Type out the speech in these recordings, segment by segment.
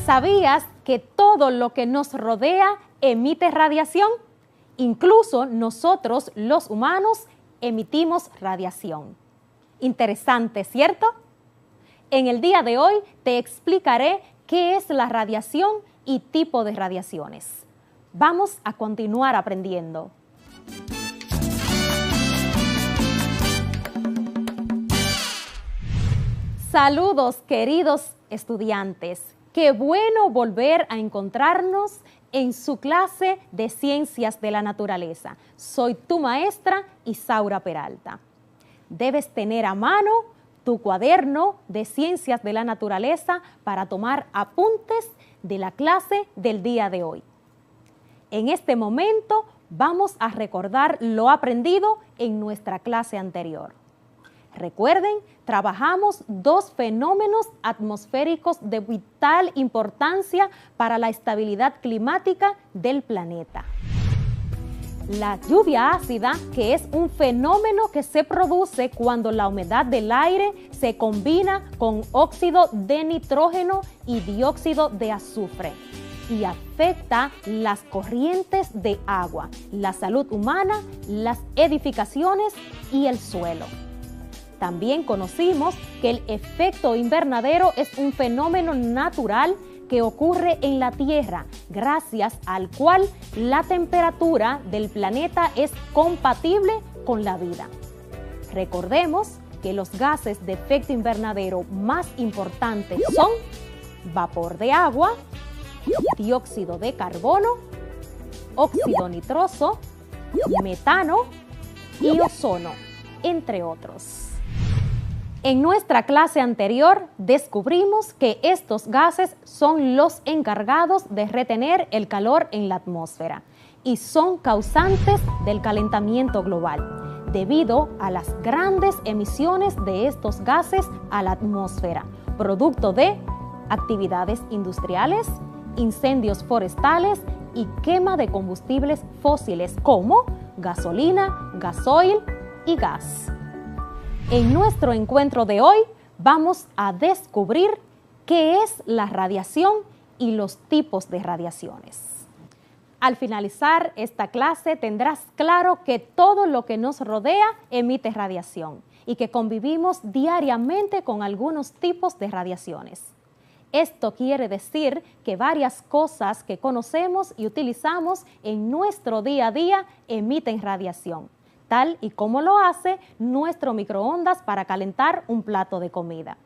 ¿Sabías que todo lo que nos rodea emite radiación? Incluso nosotros, los humanos, emitimos radiación. Interesante, ¿cierto? En el día de hoy te explicaré qué es la radiación y tipo de radiaciones. Vamos a continuar aprendiendo. Saludos, queridos estudiantes. Qué bueno volver a encontrarnos en su clase de Ciencias de la Naturaleza. Soy tu maestra, Isaura Peralta. Debes tener a mano tu cuaderno de Ciencias de la Naturaleza para tomar apuntes de la clase del día de hoy. En este momento vamos a recordar lo aprendido en nuestra clase anterior. Recuerden, trabajamos dos fenómenos atmosféricos de vital importancia para la estabilidad climática del planeta. La lluvia ácida, que es un fenómeno que se produce cuando la humedad del aire se combina con óxido de nitrógeno y dióxido de azufre y afecta las corrientes de agua, la salud humana, las edificaciones y el suelo. También conocimos que el efecto invernadero es un fenómeno natural que ocurre en la Tierra, gracias al cual la temperatura del planeta es compatible con la vida. Recordemos que los gases de efecto invernadero más importantes son vapor de agua, dióxido de carbono, óxido nitroso, metano y ozono, entre otros. En nuestra clase anterior descubrimos que estos gases son los encargados de retener el calor en la atmósfera y son causantes del calentamiento global, debido a las grandes emisiones de estos gases a la atmósfera, producto de actividades industriales, incendios forestales y quema de combustibles fósiles como gasolina, gasoil y gas. En nuestro encuentro de hoy vamos a descubrir qué es la radiación y los tipos de radiaciones. Al finalizar esta clase tendrás claro que todo lo que nos rodea emite radiación y que convivimos diariamente con algunos tipos de radiaciones. Esto quiere decir que varias cosas que conocemos y utilizamos en nuestro día a día emiten radiación, tal y como lo hace nuestro microondas para calentar un plato de comida.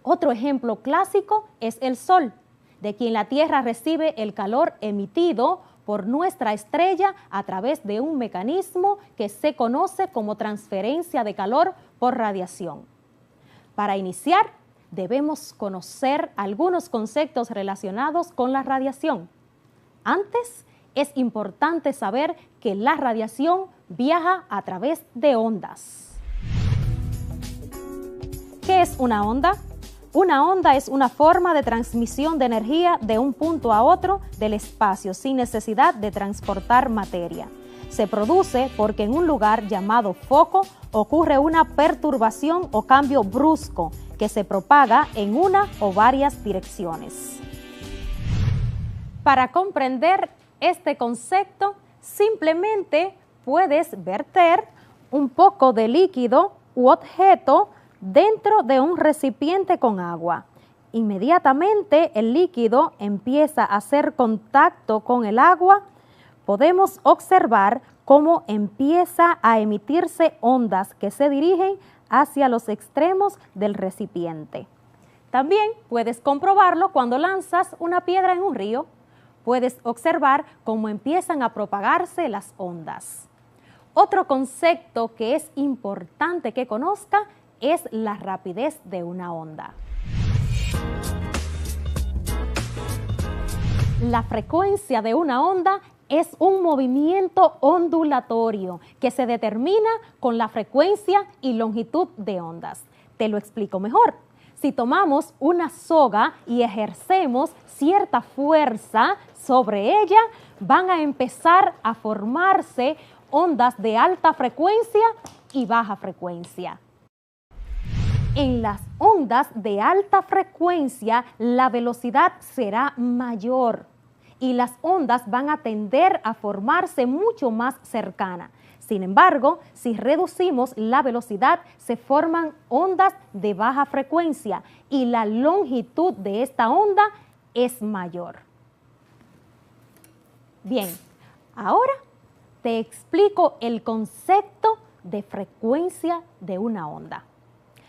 Otro ejemplo clásico es el Sol, de quien la Tierra recibe el calor emitido por nuestra estrella a través de un mecanismo que se conoce como transferencia de calor por radiación. Para iniciar, debemos conocer algunos conceptos relacionados con la radiación. Antes, es importante saber que la radiación viaja a través de ondas. ¿Qué es una onda? Una onda es una forma de transmisión de energía de un punto a otro del espacio sin necesidad de transportar materia. Se produce porque en un lugar llamado foco ocurre una perturbación o cambio brusco que se propaga en una o varias direcciones. Para comprender este concepto, simplemente puedes verter un poco de líquido u objeto dentro de un recipiente con agua. Inmediatamente el líquido empieza a hacer contacto con el agua. Podemos observar cómo empieza a emitirse ondas que se dirigen hacia los extremos del recipiente. También puedes comprobarlo cuando lanzas una piedra en un río. Puedes observar cómo empiezan a propagarse las ondas. Otro concepto que es importante que conozca es la rapidez de una onda. La frecuencia de una onda es un movimiento ondulatorio que se determina con la frecuencia y longitud de ondas. Te lo explico mejor. Si tomamos una soga y ejercemos cierta fuerza sobre ella, van a empezar a formarse ondas de alta frecuencia y baja frecuencia. En las ondas de alta frecuencia, la velocidad será mayor y las ondas van a tender a formarse mucho más cercanas. Sin embargo, si reducimos la velocidad, se forman ondas de baja frecuencia y la longitud de esta onda es mayor. Bien, ahora te explico el concepto de frecuencia de una onda.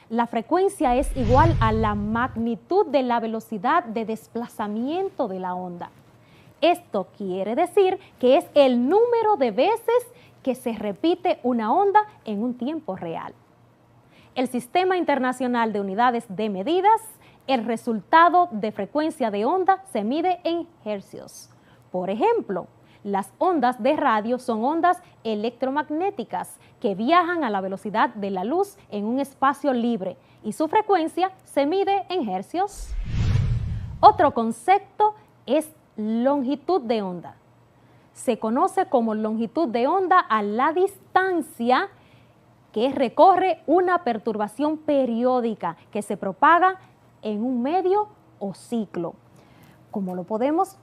La frecuencia es igual a la magnitud de la velocidad de desplazamiento de la onda. Esto quiere decir que es el número de veces que se repite una onda en un tiempo real. El Sistema Internacional de Unidades de Medidas, el resultado de frecuencia de onda se mide en hercios. Por ejemplo, las ondas de radio son ondas electromagnéticas que viajan a la velocidad de la luz en un espacio libre y su frecuencia se mide en hercios. Otro concepto es longitud de onda. Se conoce como longitud de onda a la distancia que recorre una perturbación periódica que se propaga en un medio o ciclo, como lo podemos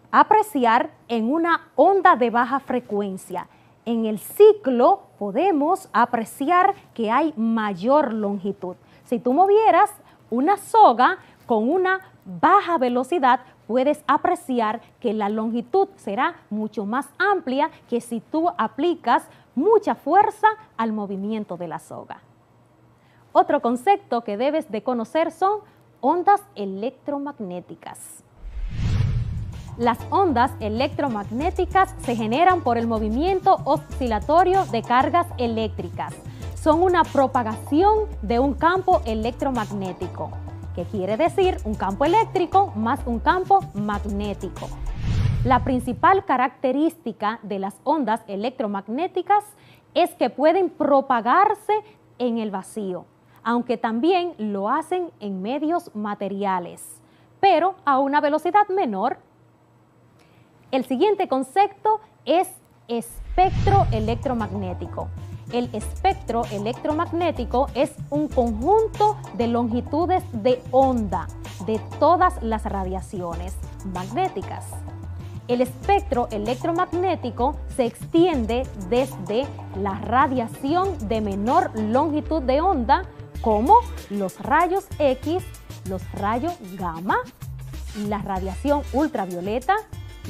apreciar en una onda de baja frecuencia. En el ciclo podemos apreciar que hay mayor longitud. Si tú movieras una soga con una baja velocidad, puedes apreciar que la longitud será mucho más amplia que si tú aplicas mucha fuerza al movimiento de la soga. Otro concepto que debes de conocer son ondas electromagnéticas. Las ondas electromagnéticas se generan por el movimiento oscilatorio de cargas eléctricas. Son una propagación de un campo electromagnético, que quiere decir un campo eléctrico más un campo magnético. La principal característica de las ondas electromagnéticas es que pueden propagarse en el vacío, aunque también lo hacen en medios materiales, pero a una velocidad menor. El siguiente concepto es espectro electromagnético. El espectro electromagnético es un conjunto de longitudes de onda de todas las radiaciones magnéticas. El espectro electromagnético se extiende desde la radiación de menor longitud de onda, como los rayos X, los rayos gamma, la radiación ultravioleta,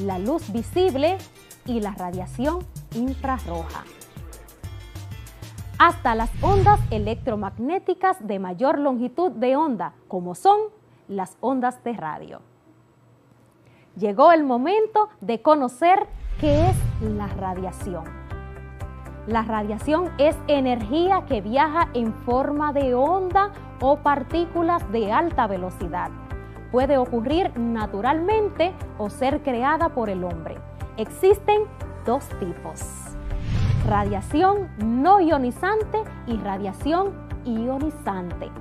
la luz visible y la radiación infrarroja, hasta las ondas electromagnéticas de mayor longitud de onda, como son las ondas de radio. Llegó el momento de conocer qué es la radiación. La radiación es energía que viaja en forma de onda o partículas de alta velocidad. Puede ocurrir naturalmente o ser creada por el hombre. Existen dos tipos: radiación no ionizante y radiación ionizante.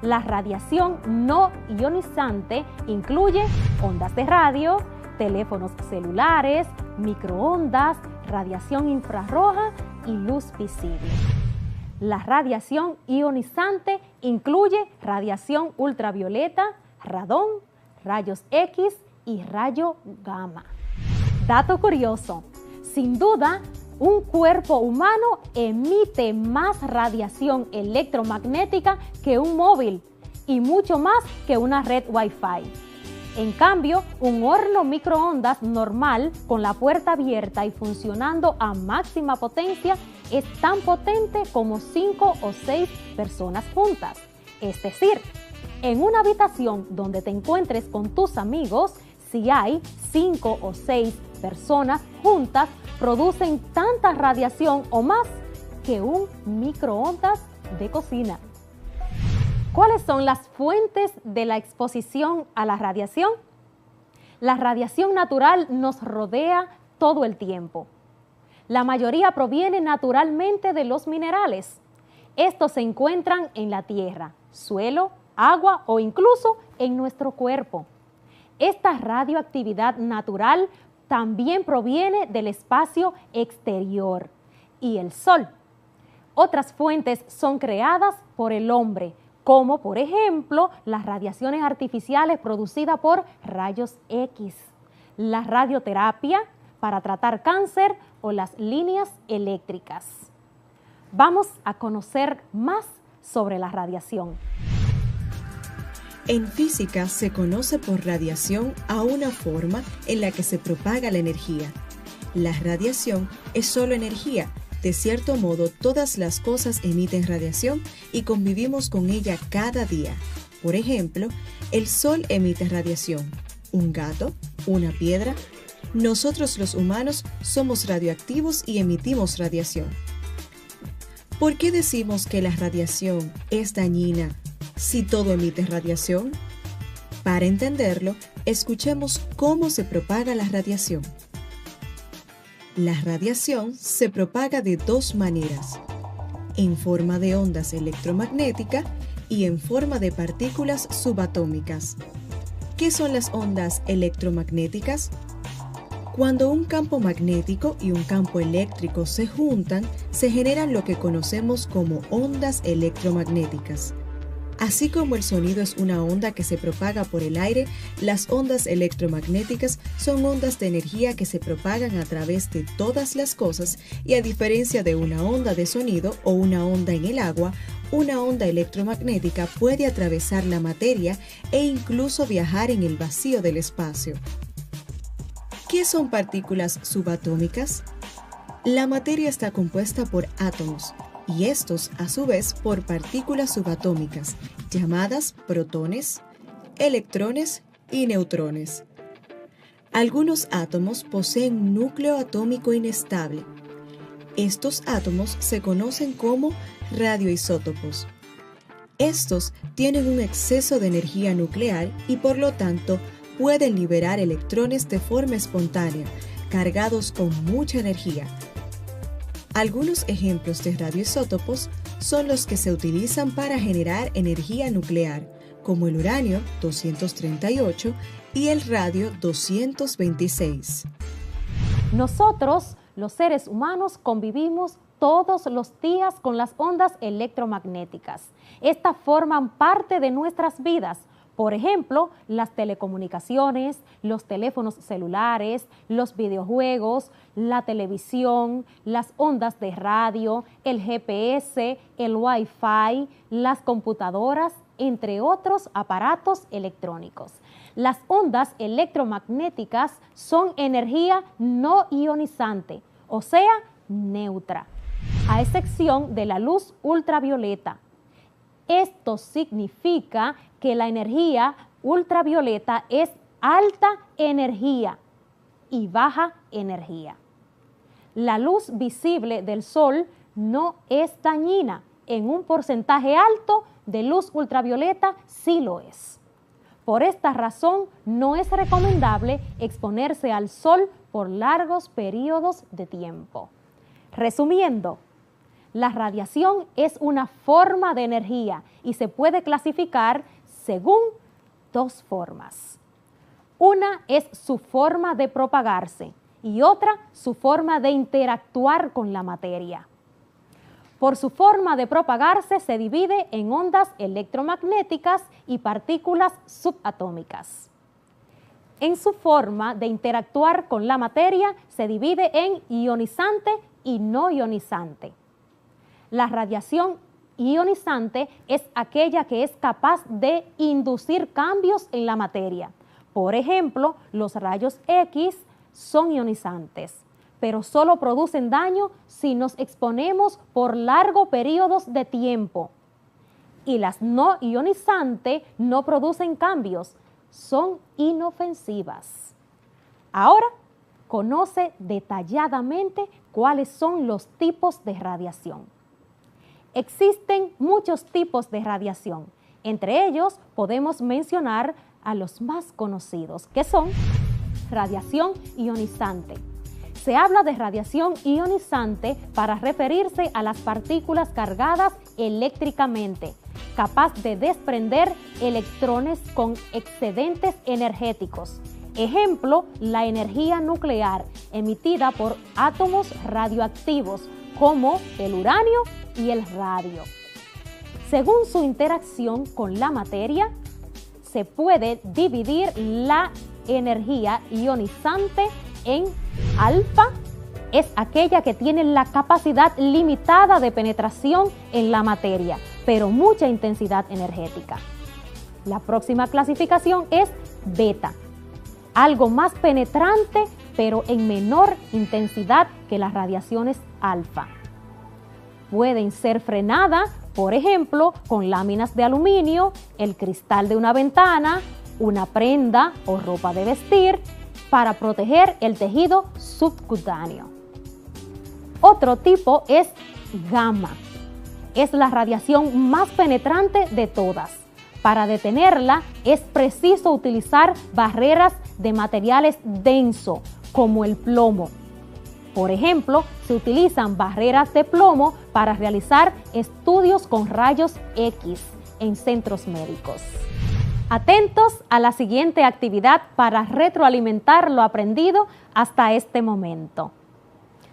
La radiación no ionizante incluye ondas de radio, teléfonos celulares, microondas, radiación infrarroja y luz visible. La radiación ionizante incluye radiación ultravioleta, radón, rayos X y rayo gamma. Dato curioso: sin duda, un cuerpo humano emite más radiación electromagnética que un móvil y mucho más que una red Wi-Fi. En cambio, un horno microondas normal con la puerta abierta y funcionando a máxima potencia es tan potente como 5 o 6 personas juntas. Es decir, en una habitación donde te encuentres con tus amigos, si hay 5 o 6 personas juntas, producen tanta radiación o más que un microondas de cocina. ¿Cuáles son las fuentes de la exposición a la radiación? La radiación natural nos rodea todo el tiempo. La mayoría proviene naturalmente de los minerales. Estos se encuentran en la tierra, suelo, agua o incluso en nuestro cuerpo. Esta radioactividad natural también proviene del espacio exterior y el sol. Otras fuentes son creadas por el hombre, como por ejemplo las radiaciones artificiales producidas por rayos X, la radioterapia para tratar cáncer o las líneas eléctricas. Vamos a conocer más sobre la radiación. En física se conoce por radiación a una forma en la que se propaga la energía. La radiación es solo energía. De cierto modo, todas las cosas emiten radiación y convivimos con ella cada día. Por ejemplo, el sol emite radiación. Un gato, una piedra. Nosotros los humanos somos radioactivos y emitimos radiación. ¿Por qué decimos que la radiación es dañina si todo emite radiación? Para entenderlo, escuchemos cómo se propaga la radiación. La radiación se propaga de dos maneras, en forma de ondas electromagnéticas y en forma de partículas subatómicas. ¿Qué son las ondas electromagnéticas? Cuando un campo magnético y un campo eléctrico se juntan, se generan lo que conocemos como ondas electromagnéticas. Así como el sonido es una onda que se propaga por el aire, las ondas electromagnéticas son ondas de energía que se propagan a través de todas las cosas y a diferencia de una onda de sonido o una onda en el agua, una onda electromagnética puede atravesar la materia e incluso viajar en el vacío del espacio. ¿Qué son partículas subatómicas? La materia está compuesta por átomos y estos a su vez por partículas subatómicas llamadas protones, electrones y neutrones. Algunos átomos poseen un núcleo atómico inestable. Estos átomos se conocen como radioisótopos. Estos tienen un exceso de energía nuclear y por lo tanto pueden liberar electrones de forma espontánea, cargados con mucha energía. Algunos ejemplos de radioisótopos son los que se utilizan para generar energía nuclear, como el uranio 238 y el radio 226. Nosotros, los seres humanos, convivimos todos los días con las ondas electromagnéticas. Estas forman parte de nuestras vidas. Por ejemplo, las telecomunicaciones, los teléfonos celulares, los videojuegos, la televisión, las ondas de radio, el GPS, el Wi-Fi, las computadoras, entre otros aparatos electrónicos. Las ondas electromagnéticas son energía no ionizante, o sea, neutra, a excepción de la luz ultravioleta. Esto significa que la energía ultravioleta es alta energía y baja energía. La luz visible del sol no es dañina. En un porcentaje alto de luz ultravioleta sí lo es. Por esta razón, no es recomendable exponerse al sol por largos periodos de tiempo. Resumiendo, la radiación es una forma de energía y se puede clasificar según dos formas. Una es su forma de propagarse y otra su forma de interactuar con la materia. Por su forma de propagarse se divide en ondas electromagnéticas y partículas subatómicas. En su forma de interactuar con la materia se divide en ionizante y no ionizante. La radiación ionizante es aquella que es capaz de inducir cambios en la materia. Por ejemplo, los rayos X son ionizantes, pero solo producen daño si nos exponemos por largos periodos de tiempo. Y las no ionizantes no producen cambios, son inofensivas. Ahora, conoce detalladamente cuáles son los tipos de radiación. Existen muchos tipos de radiación. Entre ellos podemos mencionar a los más conocidos, que son radiación ionizante. Se habla de radiación ionizante para referirse a las partículas cargadas eléctricamente, capaz de desprender electrones con excedentes energéticos. Ejemplo, la energía nuclear emitida por átomos radioactivos como el uranio y el radio. Según su interacción con la materia, se puede dividir la energía ionizante en alfa, es aquella que tiene la capacidad limitada de penetración en la materia, pero mucha intensidad energética. La próxima clasificación es beta, algo más penetrante, pero en menor intensidad que las radiaciones alfa. Pueden ser frenadas, por ejemplo, con láminas de aluminio, el cristal de una ventana, una prenda o ropa de vestir, para proteger el tejido subcutáneo. Otro tipo es gamma. Es la radiación más penetrante de todas. Para detenerla es preciso utilizar barreras de materiales densos, como el plomo. Por ejemplo, se utilizan barreras de plomo para realizar estudios con rayos X en centros médicos. Atentos a la siguiente actividad para retroalimentar lo aprendido hasta este momento.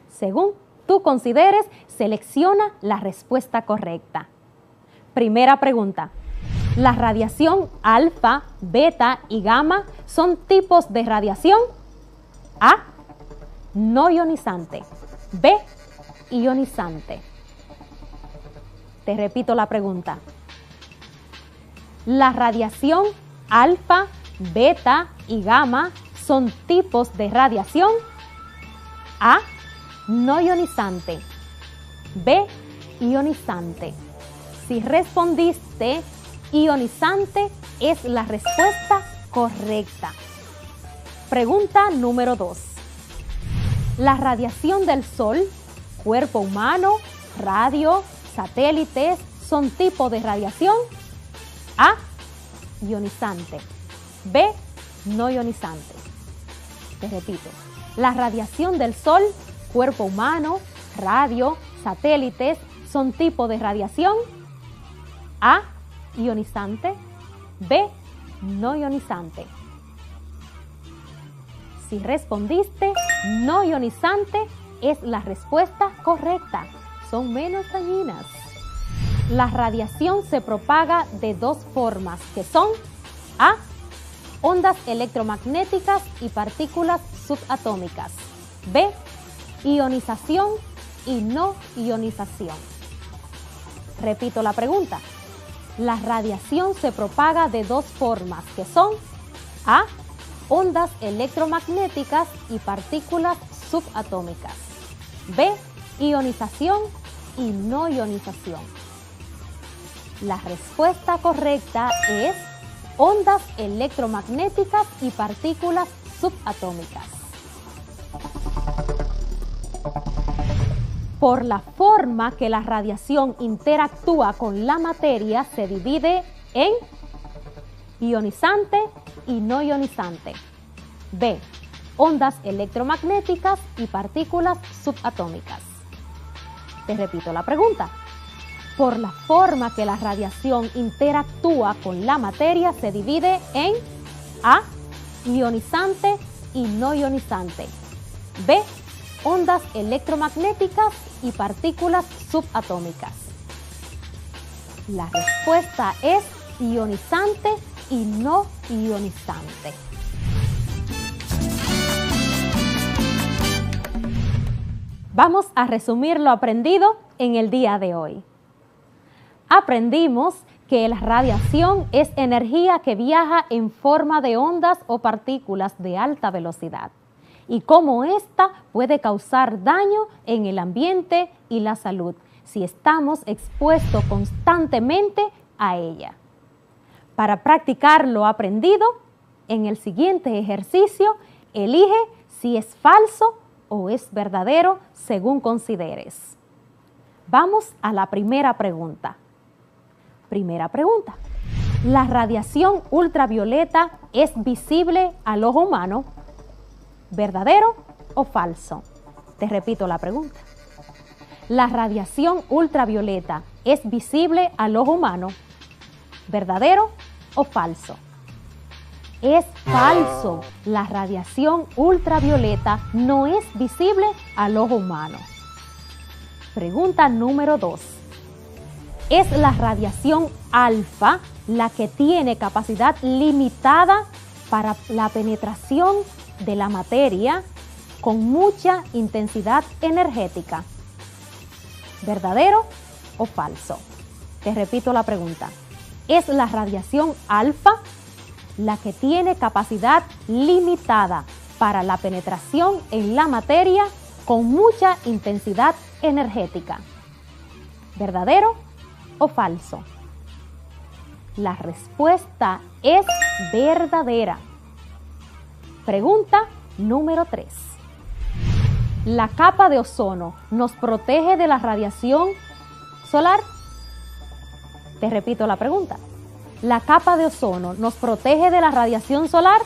Según tú consideres, selecciona la respuesta correcta. Primera pregunta. ¿La radiación alfa, beta y gamma son tipos de radiación? A. No ionizante. B. Ionizante. Te repito la pregunta. ¿La radiación alfa, beta y gamma son tipos de radiación? A. No ionizante. B. Ionizante. Si respondiste ionizante, es la respuesta correcta. Pregunta número 2. ¿La radiación del Sol, cuerpo humano, radio, satélites son tipo de radiación? A. Ionizante. B. No ionizante. Te repito. La radiación del Sol, cuerpo humano, radio, satélites son tipo de radiación. A. Ionizante. B. No ionizante. Si respondiste no ionizante, es la respuesta correcta. Son menos dañinas. La radiación se propaga de dos formas, que son A. Ondas electromagnéticas y partículas subatómicas. B. Ionización y no ionización. Repito la pregunta. La radiación se propaga de dos formas, que son A. Ondas electromagnéticas y partículas subatómicas. B. Ionización y no ionización. La respuesta correcta es ondas electromagnéticas y partículas subatómicas. Por la forma que la radiación interactúa con la materia, se divide en ionizante y no ionizante. B. Ondas electromagnéticas y partículas subatómicas. Te repito la pregunta. Por la forma que la radiación interactúa con la materia, se divide en A. Ionizante y no ionizante. B. Ondas electromagnéticas y partículas subatómicas. La respuesta es ionizante y no ionizante. Vamos a resumir lo aprendido en el día de hoy. Aprendimos que la radiación es energía que viaja en forma de ondas o partículas de alta velocidad y cómo ésta puede causar daño en el ambiente y la salud si estamos expuestos constantemente a ella. Para practicar lo aprendido, en el siguiente ejercicio, elige si es falso o es verdadero según consideres. Vamos a la primera pregunta. Primera pregunta. ¿La radiación ultravioleta es visible al ojo humano? ¿Verdadero o falso? Te repito la pregunta. ¿La radiación ultravioleta es visible al ojo humano? ¿Verdadero o falso? Es falso. La radiación ultravioleta no es visible al ojo humano. Pregunta número 2. Es la radiación alfa la que tiene capacidad limitada para la penetración de la materia con mucha intensidad energética. ¿Verdadero o falso? Te repito la pregunta. ¿Es la radiación alfa la que tiene capacidad limitada para la penetración en la materia con mucha intensidad energética? ¿Verdadero o falso? La respuesta es verdadera. Pregunta número 3. ¿La capa de ozono nos protege de la radiación solar? Te repito la pregunta. ¿La capa de ozono nos protege de la radiación solar?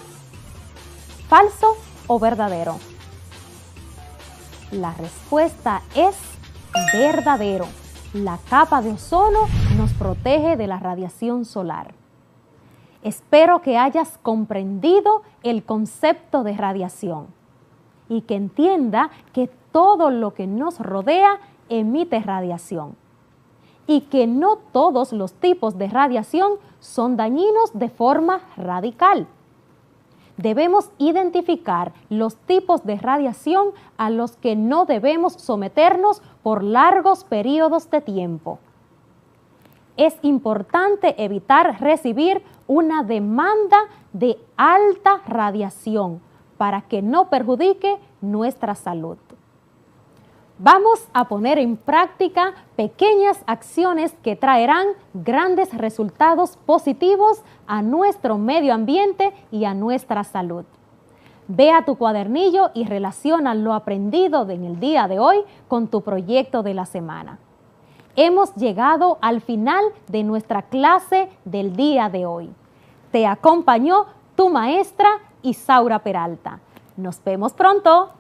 ¿Falso o verdadero? La respuesta es verdadero. La capa de ozono nos protege de la radiación solar. Espero que hayas comprendido el concepto de radiación y que entienda que todo lo que nos rodea emite radiación y que no todos los tipos de radiación son dañinos de forma radical. Debemos identificar los tipos de radiación a los que no debemos someternos por largos periodos de tiempo. Es importante evitar recibir una demanda de alta radiación para que no perjudique nuestra salud. Vamos a poner en práctica pequeñas acciones que traerán grandes resultados positivos a nuestro medio ambiente y a nuestra salud. Ve a tu cuadernillo y relaciona lo aprendido en el día de hoy con tu proyecto de la semana. Hemos llegado al final de nuestra clase del día de hoy. Te acompañó tu maestra Isaura Peralta. Nos vemos pronto.